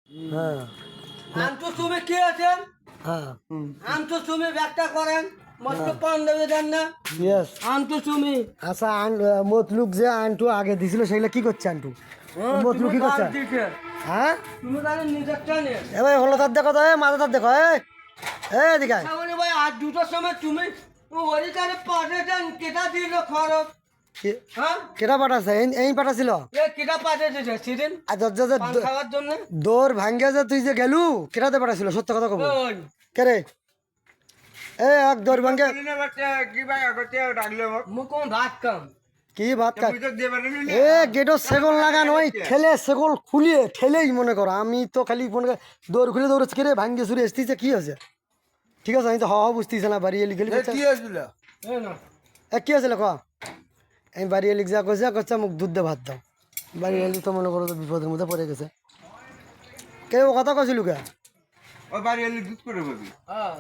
হ্যাঁ আন্তু তুমি কি আছেন হ্যাঁ আন্তু তুমি ব্যাখ্যা করেন মস্ত পাণ্ডবে দেন না ইয়েস আন্তু তুমি আচ্ছা মতলুক যে আন্টু আগে দিছিল সেগুলো কি করছে আন্টু মতলুক কি করছে হ্যাঁ তুমি তাহলে নিজেরটা নিয়ে এ ভাই হলো তার দেখো তো মাথা তার দেখো এদিকে আয়। তাহলে ভাই আজ দুটোর সময় তুমি ওরি তাহলে পাঠিয়েছেন কেটা দিল খরচ হ্যাঁ কেটা পাঠাছে এই পাঠাছিল এ কেটা পাঠিয়েছে সেদিন আর দরজা যে পান খাওয়ার জন্য দৌড় ভাঙ্গে যে তুই যে গেলু কেটাতে পাঠাছিল সত্য কথা কব ওই কে রে এক দৌড় ভাঙ্গে মুখ কোন ভাত কাম কি ভাত খাই গেটও সেগল লাগানো ওই ঠেলে সেগল খুলিয়ে ঠেলেই মনে করো আমি তো খালি মনে কর দৌড় খুলে দৌড়েছি কে রে ভাঙ্গে সুরে এসতেছে কি হয়েছে ঠিক আছে আমি তো হওয়া বুঝতেছি না বাড়ি এলি গেলি এই না কি হয়েছিল ক আমি বাড়ি এলি যা করছে মুখ দুধ দিয়ে ভাত দাও বাড়ি এলি তো মনে করো তো বিপদের মধ্যে পড়ে গেছে কে ও কথা কছিল কে ওই বাড়ি এলে দুধ করে বলবি হ্যাঁ